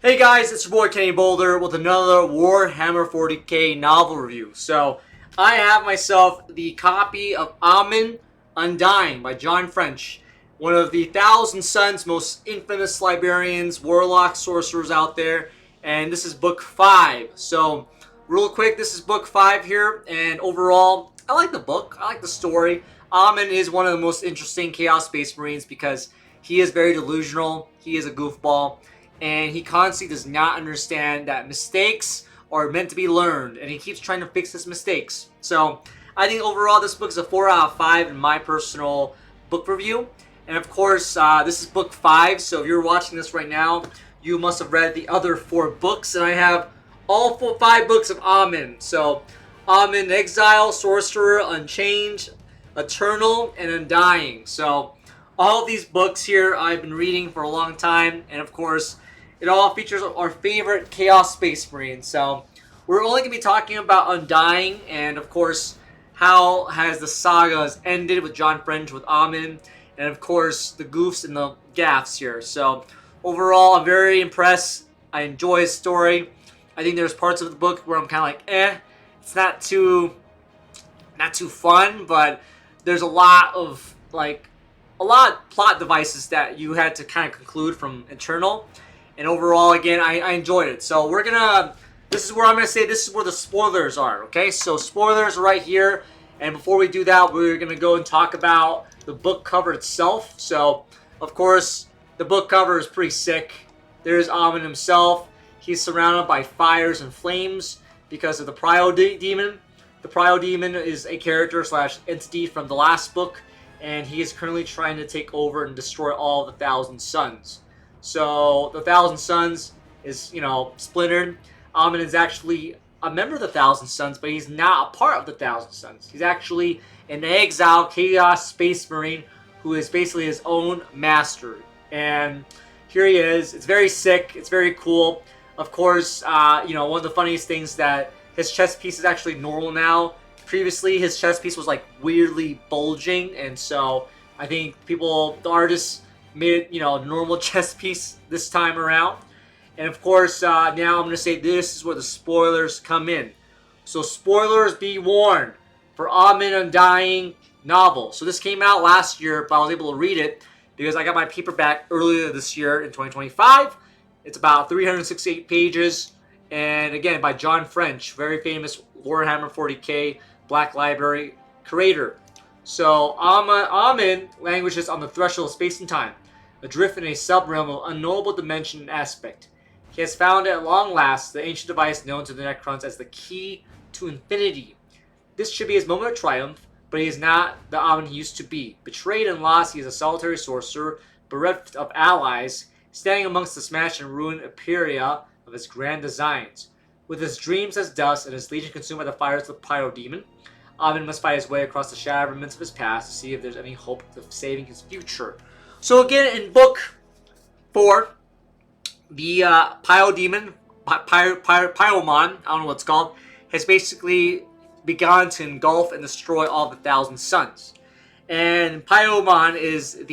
Hey guys, it's your boy Kenny Boulder with another Warhammer 40K novel review. So, I have myself the copy of Ahriman, Undying by John French, one of the Thousand Sons' most infamous librarians, warlocks, sorcerers out there, and this is book 5. So, real quick, this is book 5 here, and overall, I like the book, I like the story. Ahriman is one of the most interesting Chaos Space Marines because he is very delusional, he is a goofball, and he constantly does not understand that mistakes are meant to be learned, and he keeps trying to fix his mistakes. So I think overall this book is a 4 out of 5 in my personal book review. And of course, this is book 5, so if you're watching this right now, you must have read the other 4 books, and I have all 5 books of Ahriman. So Ahriman, Exile, Sorcerer, Unchanged, Eternal, and Undying. So all of these books here I've been reading for a long time, and of course, it all features our favorite Chaos Space Marine. So we're only going to be talking about Undying, and of course, how has the sagas ended with John French, with Ahriman, and of course, the goofs and the gaffs here. So overall, I'm very impressed. I enjoy his story. I think there's parts of the book where I'm kind of like, it's not too fun, but there's a lot of plot devices that you had to kind of conclude from Eternal. And overall, again, I enjoyed it. So this is where I'm going to say this is where the spoilers are, okay? So spoilers are right here. And before we do that, we're going to go and talk about the book cover itself. So, of course, the book cover is pretty sick. There's Ahriman himself. He's surrounded by fires and flames because of the Prio Demon. The Prio Demon is a character / entity from the last book, and he is currently trying to take over and destroy all the Thousand Sons. So the Thousand Sons is, splintered. Ahriman is actually a member of the Thousand Sons, but he's not a part of the Thousand Sons. He's actually an exile Chaos Space Marine who is basically his own master. And here he is. It's very sick. It's very cool. Of course, one of the funniest things that his chest piece is actually normal now. Previously, his chest piece was like weirdly bulging, and so I think the artists made it, a normal chest piece this time around. And of course, now I'm going to say this is where the spoilers come in. So spoilers be warned for Ahriman Undying novel. So this came out last year, but I was able to read it because I got my paperback earlier this year in 2025. It's about 368 pages, and again, by John French, very famous Warhammer 40K Black Library creator. So Ahriman languishes on the threshold of space and time, adrift in a sub-realm of unknowable dimension and aspect. He has found at long last the ancient device known to the Necrons as the key to infinity. This should be his moment of triumph, but he is not the Ahriman he used to be. Betrayed and lost, he is a solitary sorcerer, bereft of allies, standing amongst the smashed and ruined imperia of his grand designs. With his dreams as dust and his legion consumed by the fires of the Pyro Demon, Ahriman must fight his way across the shattered remnants of his past to see if there's any hope of saving his future. So again, in book 4, the Pyro Demon, Pyromon, I don't know what it's called, has basically begun to engulf and destroy all the Thousand Sons. And Pyromon is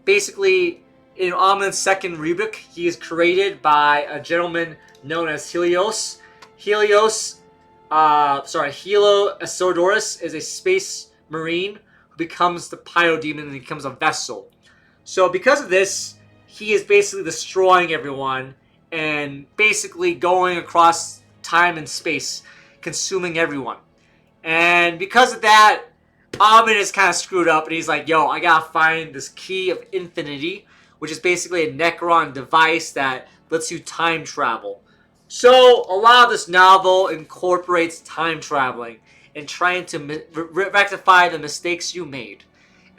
basically in Ahriman's second rebook. He is created by a gentleman known as Helios. Helo Asodoris is a space marine who becomes the Pyro Demon and becomes a vessel. So because of this, he is basically destroying everyone and basically going across time and space, consuming everyone. And because of that, Ahriman is kind of screwed up, and he's like, yo, I gotta find this key of infinity, which is basically a Necron device that lets you time travel. So a lot of this novel incorporates time traveling and trying to rectify the mistakes you made.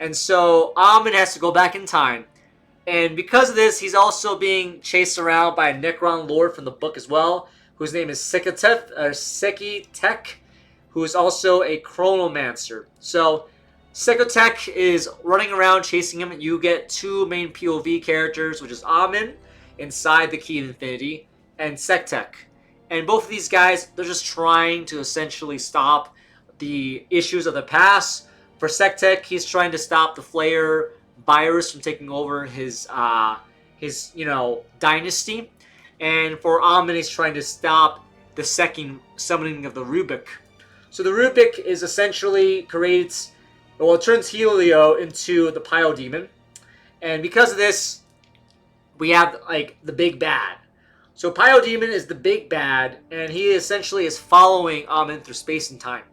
And so Ahriman has to go back in time. And because of this, he's also being chased around by a Necron lord from the book as well, whose name is Sekitek, who is also a chronomancer. So Sekitek is running around chasing him, and you get 2 main POV characters, which is Ahriman inside the Key of Infinity, and Sekitek. And both of these guys, they're just trying to essentially stop the issues of the past. For Sekitek, he's trying to stop the Flayer virus from taking over his dynasty. And for Ahriman, he's trying to stop the second summoning of the Rubik. So the Rubik is essentially creates, well, it turns Helio into the Pyro Demon. And because of this, we have like the big bad. So Pyro Demon is the big bad, and he essentially is following Ahriman through space and time.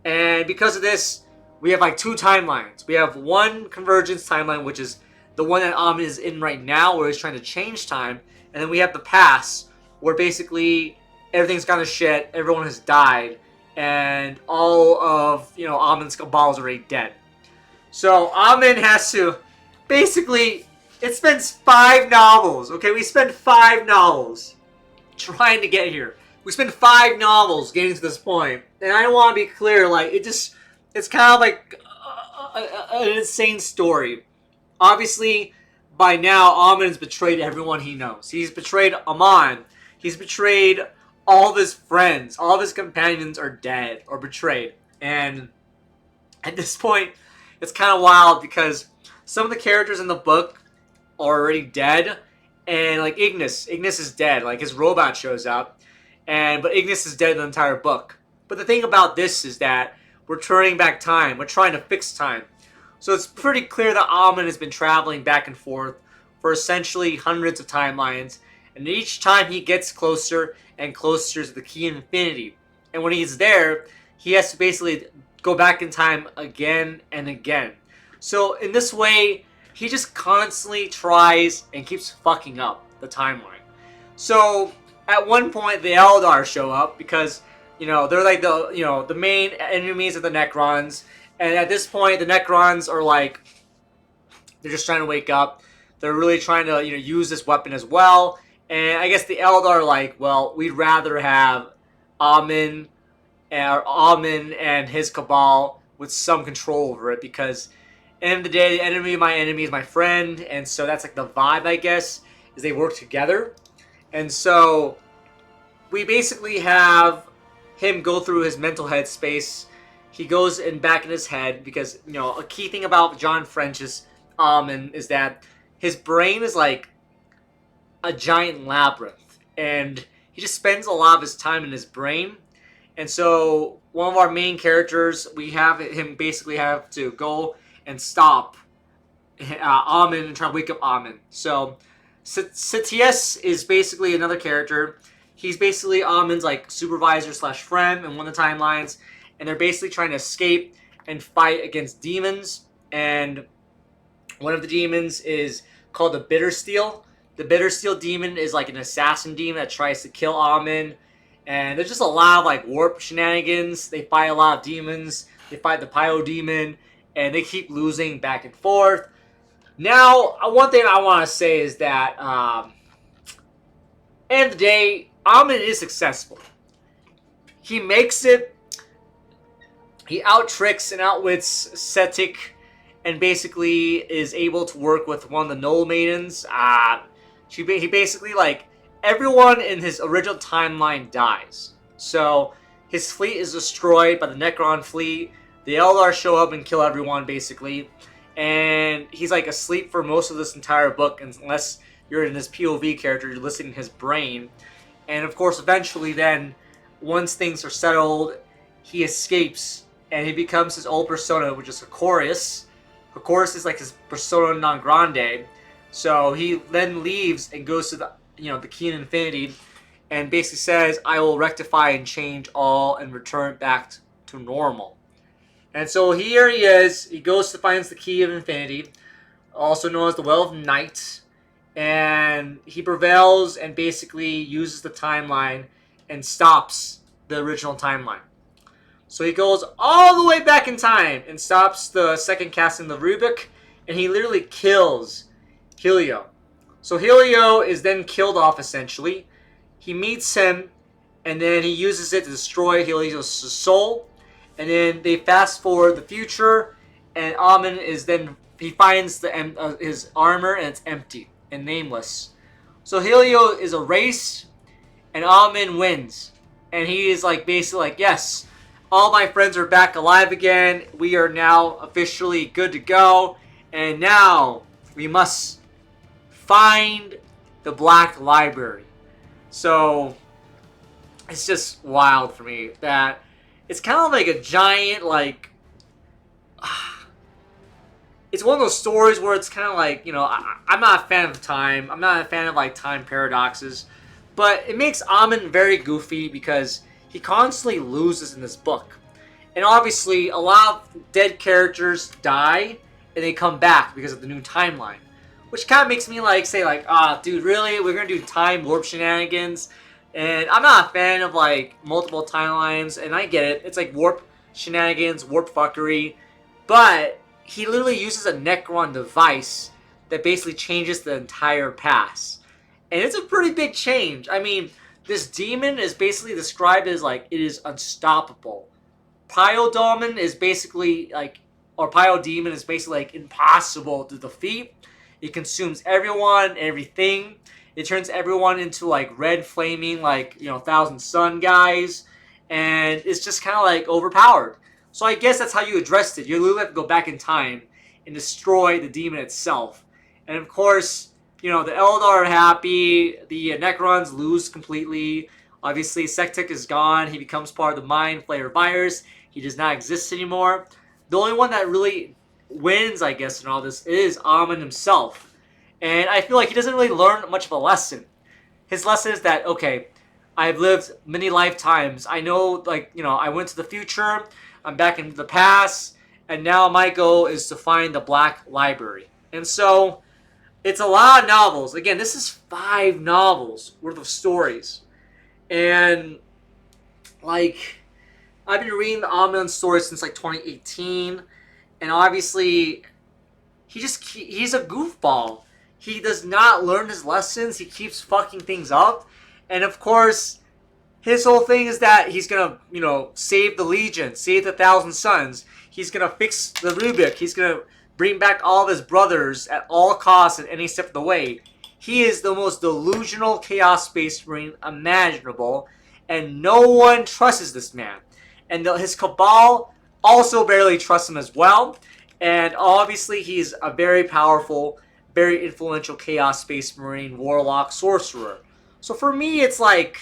And because of this, we have like two timelines. We have one convergence timeline, which is the one that Ahriman is in right now, where he's trying to change time. And then we have the past, where basically everything's gone to shit, everyone has died, and all of, Ahriman's cabal is already dead. So Ahriman has to, basically, it spends 5 novels, okay? We spent 5 novels trying to get here. We spent 5 novels getting to this point. And I want to be clear, like, it's kind of like an insane story. Obviously, by now, Ahriman has betrayed everyone he knows. He's betrayed Ahriman. He's betrayed all of his friends. All of his companions are dead or betrayed. And at this point, it's kind of wild because some of the characters in the book are already dead. And like Ignis is dead. Like his robot shows up. But Ignis is dead in the entire book. But the thing about this is that we're turning back time. We're trying to fix time. So it's pretty clear that Ahriman has been traveling back and forth for essentially hundreds of timelines. And each time he gets closer and closer to the key of infinity. And when he's there, he has to basically go back in time again and again. So in this way, he just constantly tries and keeps fucking up the timeline. So at one point, the Eldar show up because, they're like the main enemies of the Necrons. And at this point, the Necrons are like, they're just trying to wake up. They're really trying to, use this weapon as well. And I guess the Eldar are like, well, we'd rather have Ahriman and his cabal with some control over it, because at the end of the day, the enemy of my enemy is my friend. And so that's like the vibe, I guess, is they work together. And so we basically have him go through his mental headspace. He goes back in his head because, a key thing about John French's Ahriman is that his brain is like a giant labyrinth. And he just spends a lot of his time in his brain. And so one of our main characters, we have him basically have to go and stop Ahriman and try to wake up Ahriman. So Sitius is basically another character. He's basically Ahriman's like supervisor / friend in one of the timelines. And they're basically trying to escape and fight against demons. And one of the demons is called the Bittersteel. The Bittersteel demon is like an assassin demon that tries to kill Ahriman. And there's just a lot of like warp shenanigans. They fight a lot of demons. They fight the Pyro Demon. And they keep losing back and forth. Now, one thing I want to say is that end of the day, Ahriman is successful. He makes it. He out-tricks and outwits Setik and basically is able to work with one of the Null Maidens. He basically, like, everyone in his original timeline dies. So his fleet is destroyed by the Necron fleet. The Eldar show up and kill everyone, basically. And he's, like, asleep for most of this entire book, unless you're in his POV character, you're listening to his brain. And, of course, eventually then, once things are settled, he escapes. And he becomes his old persona, which is Hecorius. Hecorius is like his persona non grande. So he then leaves and goes to the the key of infinity, and basically says, "I will rectify and change all and return back to normal." And so here he is. He goes to find the key of infinity, also known as the Well of Night, and he prevails and basically uses the timeline and stops the original timeline. So he goes all the way back in time and stops the second casting of the Rubik, and he literally kills Helio. So Helio is then killed off, essentially. He meets him, and then he uses it to destroy Helio's soul. And then they fast forward the future, and Ahriman is then, he finds his armor, and it's empty and nameless. So Helio is erased, and Ahriman wins. And he is like basically like, yes, all my friends are back alive again. We are now officially good to go. And now we must find the Black Library. So it's just wild for me that it's kind of like a giant, like, it's one of those stories where it's kind of like, you know, I'm not a fan of time. I'm not a fan of like time paradoxes, but it makes Ahriman very goofy because he constantly loses in this book. And obviously, a lot of dead characters die and they come back because of the new timeline, which kind of makes me like say like, ah, dude, really? We're gonna do time warp shenanigans? And I'm not a fan of like multiple timelines, and I get it. It's like warp shenanigans, warp fuckery, but he literally uses a Necron device that basically changes the entire past. And it's a pretty big change. I mean, this demon is basically described as like it is unstoppable. Pyodemon is basically like, or Pyodemon is basically like impossible to defeat. It consumes everyone, everything. It turns everyone into like red flaming, like, you know, thousand sun guys. And it's just kind of like overpowered. So I guess that's how you addressed it. You literally have to go back in time and destroy the demon itself. And of course, you know, the Eldar are happy. The Necrons lose completely. Obviously, Sektik is gone. He becomes part of the Mind Flayer virus. He does not exist anymore. The only one that really wins, I guess, in all this is Ahriman himself. And I feel like he doesn't really learn much of a lesson. His lesson is that, okay, I've lived many lifetimes. I know, like, you know, I went to the future. I'm back in the past. And now my goal is to find the Black Library. And so, it's a lot of novels. Again, this is 5 novels worth of stories. And, like, I've been reading the Ahriman story since, like, 2018. And obviously, he's a goofball. He does not learn his lessons. He keeps fucking things up. And, of course, his whole thing is that he's going to, you know, save the Legion, save the Thousand Suns. He's going to fix the Rubik. He's going to bring back all of his brothers at all costs at any step of the way. He is the most delusional Chaos Space Marine imaginable, and no one trusts this man. And his Cabal also barely trusts him as well. And obviously, he's a very powerful, very influential Chaos Space Marine Warlock Sorcerer. So for me, it's like,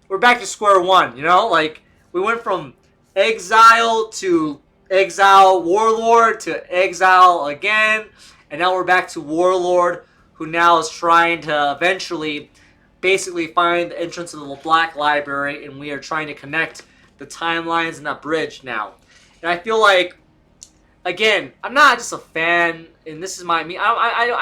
we're back to square one, you know? Like, we went from exile to exile warlord to exile again, and now we're back to warlord, who now is trying to eventually basically find the entrance to the Black Library, and we are trying to connect the timelines and that bridge now. And I feel like, again, I'm not just a fan, and this is I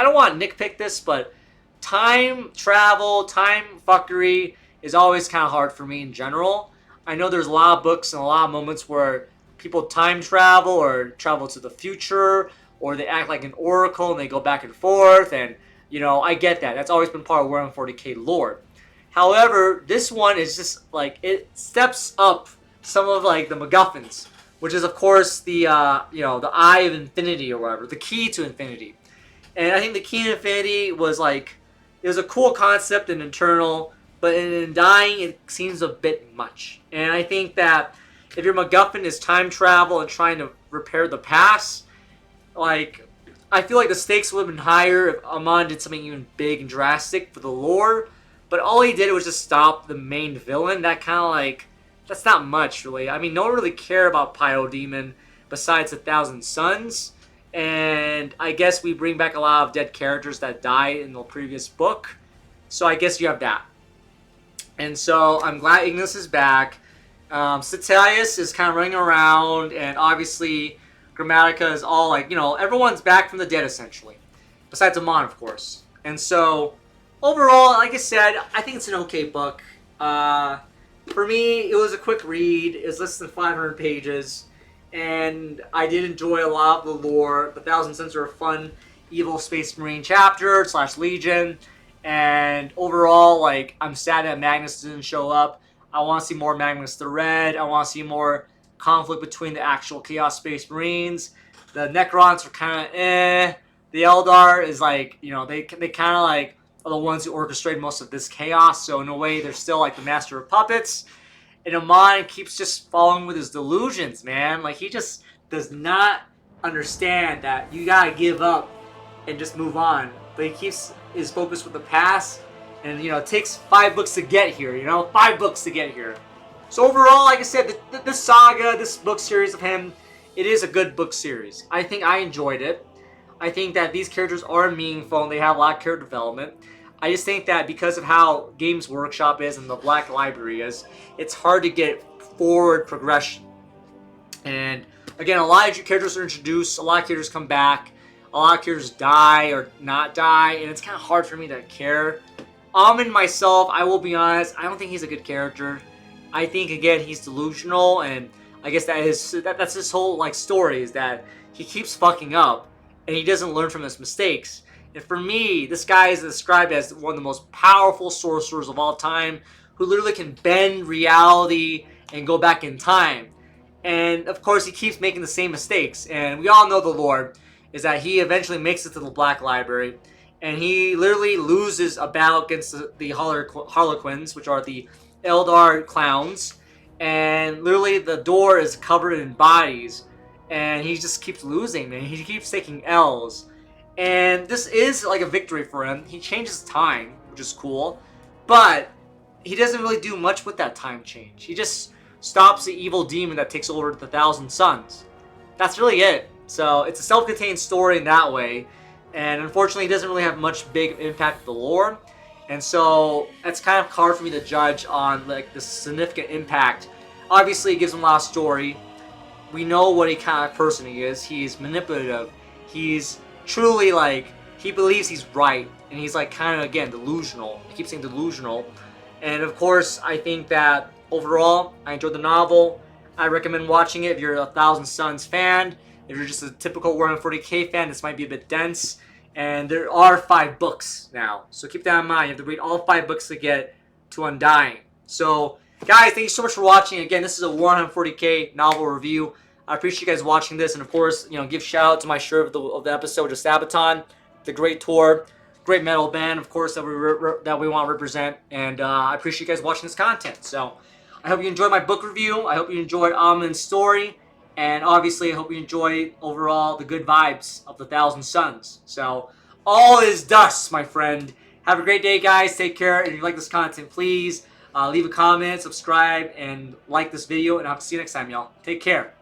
don't want to nitpick this, but time travel, time fuckery is always kind of hard for me in general. I know there's a lot of books and a lot of moments where people time travel or travel to the future, or they act like an oracle and they go back and forth, and, you know, I get that. That's always been part of Warhammer 40K lore. However, this one is just, like, it steps up some of, like, the MacGuffins, which is, of course, the, you know, the Eye of Infinity or whatever, the key to infinity. And I think the key to infinity was, like, it was a cool concept in Eternal, but in Undying, it seems a bit much. And I think that if your MacGuffin is time travel and trying to repair the past, like, I feel like the stakes would have been higher if Ahriman did something even big and drastic for the lore. But all he did was just stop the main villain. That kind of like, that's not much, really. I mean, no one really cared about Pyodemon besides the Thousand Suns. And I guess we bring back a lot of dead characters that died in the previous book. So I guess you have that. And so I'm glad Ignis is back. Cetalius is kind of running around, and obviously Grammatica is all like, you know, everyone's back from the dead essentially. Besides Amon, of course. And so, overall, like I said, I think it's an okay book. For me, it was a quick read. It was less than 500 pages. And I did enjoy a lot of the lore. The Thousand Suns are a fun, evil Space Marine chapter / Legion. And overall, like, I'm sad that Magnus didn't show up. I want to see more Magnus the Red. I want to see more conflict between the actual Chaos Space Marines. The Necrons are kind of eh. The Eldar is like, you know, they kind of like are the ones who orchestrate most of this chaos. So in a way, they're still like the master of puppets. And Ahriman keeps just following with his delusions, man. Like, he just does not understand that you gotta give up and just move on. But he keeps his focus with the past. And, you know, it takes 5 books to get here, you know? 5 books to get here. So overall, like I said, this saga, this book series of him, it is a good book series. I think I enjoyed it. I think that these characters are meaningful and they have a lot of character development. I just think that because of how Games Workshop is and the Black Library is, it's hard to get forward progression. And again, a lot of characters are introduced, a lot of characters come back, a lot of characters die or not die, and it's kind of hard for me to care. Ahriman myself, I will be honest, I don't think he's a good character. I think, again, he's delusional, and I guess that's his whole like story, is that he keeps fucking up and he doesn't learn from his mistakes. And for me, this guy is described as one of the most powerful sorcerers of all time, who literally can bend reality and go back in time. And of course, he keeps making the same mistakes. And we all know the lore is that he eventually makes it to the Black Library, and he literally loses a battle against the Harlequins, which are the Eldar clowns. And literally, the door is covered in bodies, and he just keeps losing, and he keeps taking L's. And this is like a victory for him. He changes time, which is cool, but he doesn't really do much with that time change. He just stops the evil demon that takes over the Thousand Suns. That's really it. So it's a self-contained story in that way, and unfortunately, it doesn't really have much big impact with the lore. And so that's kind of hard for me to judge on like the significant impact. Obviously, it gives him a lot of story. We know what kind of person he is. He's manipulative. He's truly like, he believes he's right, and he's like kind of, again, delusional. I keep saying delusional. And of course, I think that overall, I enjoyed the novel. I recommend watching it if you're a Thousand Suns fan. If you're just a typical Warhammer 40K fan, this might be a bit dense. And there are 5 books now, so keep that in mind. You have to read all 5 books to get to Undying. So, guys, thank you so much for watching. Again, this is a Warhammer 40K novel review. I appreciate you guys watching this, and of course, you know, give shout out to my shirt of the episode, just Sabaton, the great tour, great metal band, of course, that we want to represent. And I appreciate you guys watching this content. So, I hope you enjoyed my book review. I hope you enjoyed Ahriman's story. And obviously, I hope you enjoy overall the good vibes of the Thousand Suns. So, all is dust, my friend. Have a great day, guys. Take care. And if you like this content, please leave a comment, subscribe, and like this video. And I'll see you next time, y'all. Take care.